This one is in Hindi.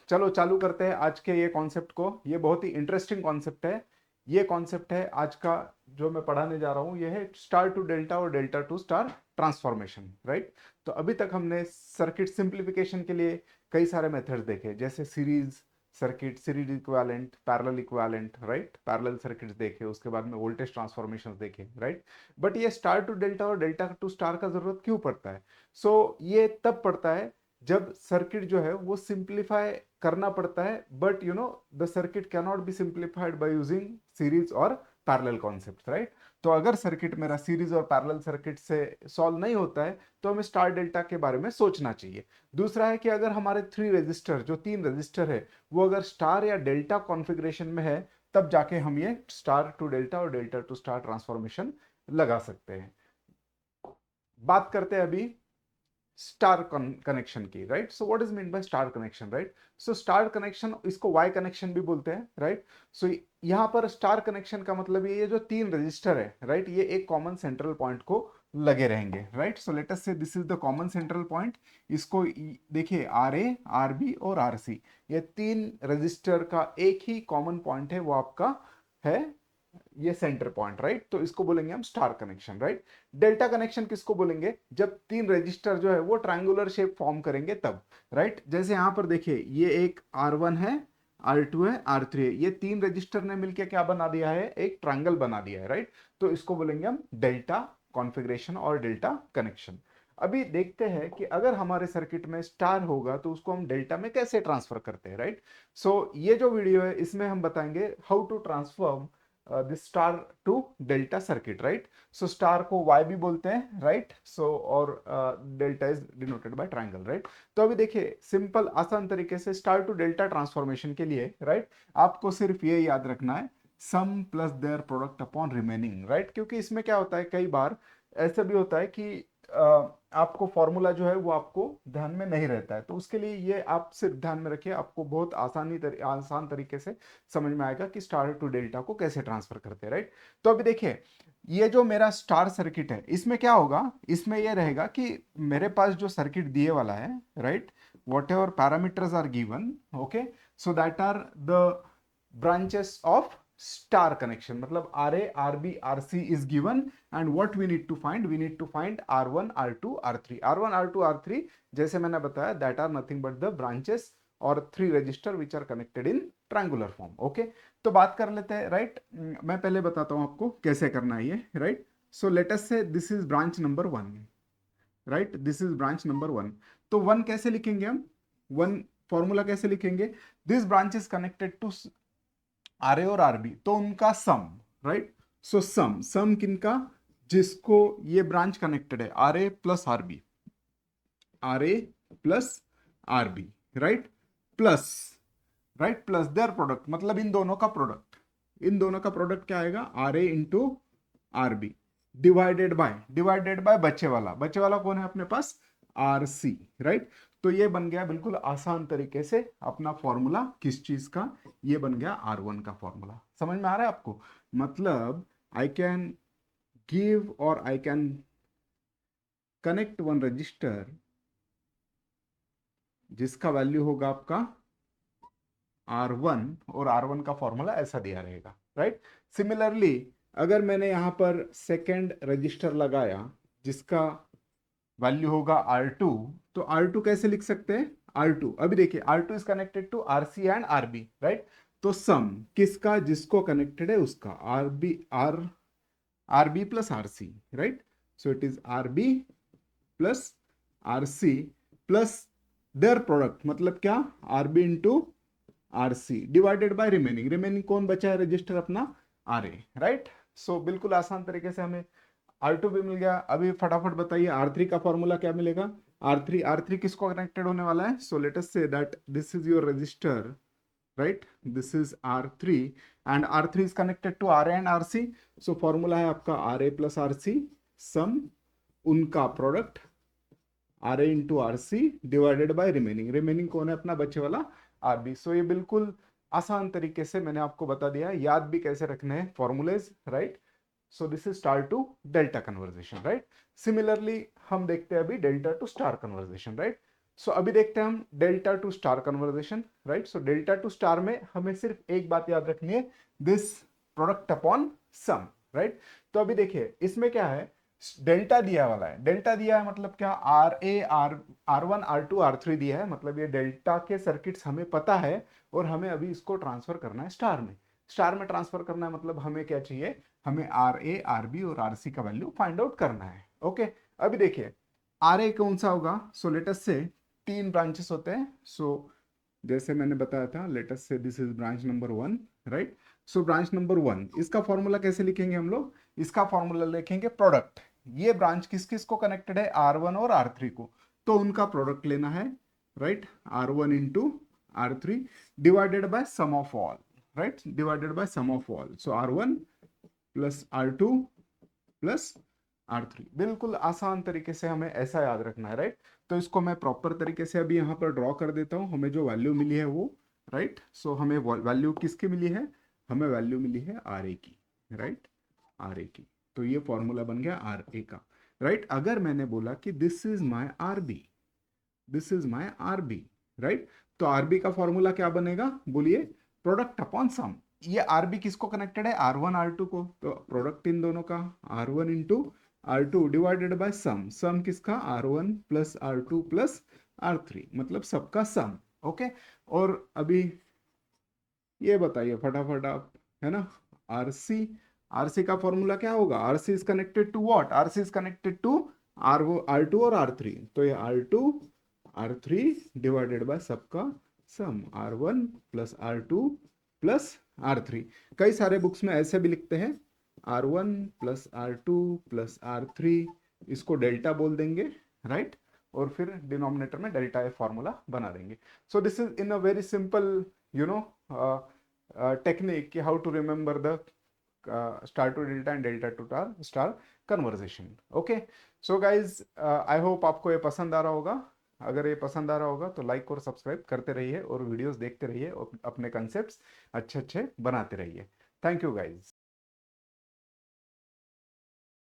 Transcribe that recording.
चलो चालू करते हैं आज के ये कॉन्सेप्ट को। ये बहुत ही इंटरेस्टिंग कॉन्सेप्ट है। ये कॉन्सेप्ट है आज का जो मैं पढ़ाने जा रहा हूँ। ये है स्टार टू डेल्टा और delta to star transformation, right. तो अभी तक हमने सर्किट सिंप्लीफिकेशन के लिए कई सारे मेथड्स देखे, जैसे series circuit, series equivalent, parallel equivalent, right. Parallel circuits देखे, उसके बाद में वोल्टेज ट्रांसफॉर्मेशन देखे, राइट। बट ये स्टार टू डेल्टा और डेल्टा टू स्टार का जरूरत क्यों पड़ता है? ये तब पड़ता है जब सर्किट जो है वो सिंप्लीफाई करना पड़ता है, but the circuit can not be simplified by using series और पैरेलल कॉन्सेप्ट, राइट। तो अगर सर्किट मेरा सीरीज और पैरेलल सर्किट से सॉल्व नहीं होता है तो हमें स्टार डेल्टा के बारे में सोचना चाहिए। दूसरा है कि अगर हमारे थ्री रजिस्टर, जो तीन रजिस्टर है, वो अगर स्टार या डेल्टा कॉन्फ़िगरेशन में है, तब जाके हम ये स्टार टू डेल्टा और डेल्टा टू स्टार ट्रांसफॉर्मेशन लगा सकते हैं। बात करते हैं अभी स्टार कनेक्शन की, right. So what is mean by star connection, right. So star connection, इसको वाई कनेक्शन भी बोलते हैं, राइट। सो यहाँ पर स्टार कनेक्शन का मतलब ये जो तीन रजिस्टर है, राइट, ये एक कॉमन सेंट्रल पॉइंट को लगे रहेंगे, राइट। सो लेट अस से this is the common central point. इसको देखिए, आर ए, आर बी और आर सी, ये तीन रजिस्टर का एक ही कॉमन पॉइंट है, वो आपका है ये सेंटर पॉइंट, राइट। तो इसको बोलेंगे हम star connection, right. Delta connection किसको बोलेंगे? जब तीन रजिस्टर जो है वो ट्रायंगुलर शेप फॉर्म करेंगे तब, राइट। जैसे यहां पर देखिए, ये एक R1 है, R2 है, R3 है, ये तीन रजिस्टर ने मिलकर क्या बना दिया है? एक ट्रायंगल बना दिया है, राइट। तो इसको बोलेंगे हम डेल्टा कॉन्फ़िगरेशन और डेल्टा कनेक्शन। अभी देखते हैं कि अगर हमारे सर्किट में स्टार होगा तो उसको हम डेल्टा में कैसे ट्रांसफर करते हैं, राइट। ये जो वीडियो है इसमें हम बताएंगे how to transform this star to delta circuit, right. So star को वाई भी बोलते हैं, राइट। और delta is denoted by triangle, right. तो अभी देखिए, सिंपल आसान तरीके से स्टार टू डेल्टा ट्रांसफॉर्मेशन के लिए, राइट, आपको सिर्फ ये याद रखना है, sum plus their product upon remaining, right. क्योंकि इसमें क्या होता है, कई बार ऐसा भी होता है कि आपको फॉर्मूला जो है वो आपको ध्यान में नहीं रहता है, तो उसके लिए ये आप सिर्फ ध्यान में रखिए, आपको बहुत आसान तरीके से समझ में आएगा कि स्टार टू डेल्टा को कैसे ट्रांसफर करते हैं, राइट। तो अभी देखिए, ये जो मेरा स्टार सर्किट है, इसमें क्या होगा, इसमें यह रहेगा कि मेरे पास जो सर्किट दिए वाला है, right, whatever parameters are given, okay, so that are the branches of star connection, मतलब RA, RB, RC is given, and what we need to find? We need to find R1, R2, R3, R1, R2, R3, जैसे मैंने बताया, that are nothing but the branches और three register which are connected in triangular form, okay. तो बात कर लेते हैं, राइट। मैं पहले बताता हूं आपको कैसे करना है ये, राइट। सो लेट अस से this is branch number 1, right, this is branch number 1। तो 1 कैसे लिखेंगे हम? 1 फॉर्मूला कैसे लिखेंगे? This branch is connected to R A और आरबी, तो उनका सम, राइट। सो सम, सम किनका? जिसको ये ब्रांच कनेक्टेड है, R A plus RB, R A plus RB, right, plus, right, plus their product, मतलब इन दोनों का प्रोडक्ट, इन दोनों का प्रोडक्ट क्या आएगा? R A into RB, divided by बचे वाला कौन है अपने पास? R C, right. तो ये बन गया बिल्कुल आसान तरीके से अपना फॉर्मूला, किस चीज का? ये बन गया R1 का फॉर्मूला। समझ में आ रहा है आपको? मतलब आई कैन गिव और I can connect one register जिसका वैल्यू होगा आपका R1, और R1 का फॉर्मूला ऐसा दिया रहेगा, राइट। सिमिलरली अगर मैंने यहां पर सेकेंड रजिस्टर लगाया जिसका वैल्यू होगा R2, तो R2 कैसे लिख सकते हैं? R2, अभी देखिए, R2 is connected to RC and RB, right. तो सम किसका? जिसको कनेक्टेड है उसका, RB plus RC, right. So it is RB plus RC plus their product, मतलब क्या? RB into RC divided by remaining, remaining कौन बचा है रजिस्टर? अपना RA, राइट। बिल्कुल आसान तरीके से हमें R2 भी मिल गया। अभी फटाफट बताइए R3 का फॉर्मूला क्या मिलेगा? R3 किसको कनेक्टेड होने वाला है? सो let us say that this is your register, right, this is R3 and R3 is connected to RA and RC। Formula है आपका RA प्लस RC, सम उनका product RA into RC divided by remaining, remaining कौन है? अपना बचे वाला RB। ये बिल्कुल आसान तरीके से मैंने आपको बता दिया है, याद भी कैसे रखने हैं formulas, right. This is star to delta conversion, right. Similarly हम देखते हैं अभी delta to star conversion, right. So अभी देखते हैं हम delta to star conversion, right. So delta to star में हमें सिर्फ एक बात याद रखनी है, this product upon sum, right. तो अभी देखिए इसमें क्या है, डेल्टा दिया वाला है, डेल्टा दिया है मतलब क्या, R A R one R two R three दिया है, मतलब ये डेल्टा के सर्किट्स हमें पता है और हमें अभी इसको ट्रांसफर करना है स्टार में। स्टार में ट्रांसफर करना है मतलब हमें क्या चाहिए, हमें आर ए आर बी और आर सी का वैल्यू फाइंड आउट करना है। ओके, अभी देखिए आर ए कौन सा होगा, सो लेटस से तीन ब्रांचेस होते हैं। सो जैसे मैंने बताया था, let's say this is branch number one, right. So branch number one, इसका फॉर्मूला कैसे लिखेंगे हम लोग, इसका फॉर्मूला लिखेंगे प्रोडक्ट। ये ब्रांच किस किस को कनेक्टेड है, आर वन और आर थ्री को, तो उनका प्रोडक्ट लेना है, right. R one into R three divided by sum of all, right, divided by sum of all. So R one plus R two plus R three, बिल्कुल आसान तरीके से हमें ऐसा याद रखना है, राइट। तो इसको मैं प्रॉपर तरीके से अभी यहाँ पर ड्रॉ कर देता हूँ, हमें जो वैल्यू मिली है वो, राइट। सो हमें वैल्यू किसकी मिली है, हमें वैल्यू मिली है आर ए की, राइट, आर ए की। तो ये फॉर्मूला बन गया आर ए का, राइट। अगर मैंने बोला कि this is my R B, this is my R B, right, तो आर बी का फॉर्मूला क्या बनेगा, बोलिए, प्रोडक्ट अपॉन सम। ये आर बी किसको कनेक्टेड है, आर वन आर टू को, तो प्रोडक्ट इन दोनों का R one into R two divided by sum, sum किसका, R one plus R two plus R three, मतलब सबका सम। ओके, और अभी ये बताइए फटाफट आप, है ना, आरसी, आरसी का फॉर्मूला क्या होगा, RC is connected to what, RC is connected to R वो आर टू और आर थ्री, तो ये R two R three divided by सबका sum, R one plus R two plus R three. कई सारे बुक्स में ऐसे भी लिखते हैं, R one plus R two plus R three, इसको डेल्टा बोल देंगे, राइट, और फिर डिनोमिनेटर में डेल्टा ए फॉर्मूला बना देंगे। So this is in a very simple you know technique कि how to remember the star to delta and delta to star conversation. Okay, so guys, I hope आपको ये पसंद आ रहा होगा। अगर ये पसंद आ रहा होगा तो लाइक और सब्सक्राइब करते रहिए और वीडियोस देखते रहिए और अपने कंसेप्ट्स अच्छे अच्छे बनाते रहिए। Thank you guys.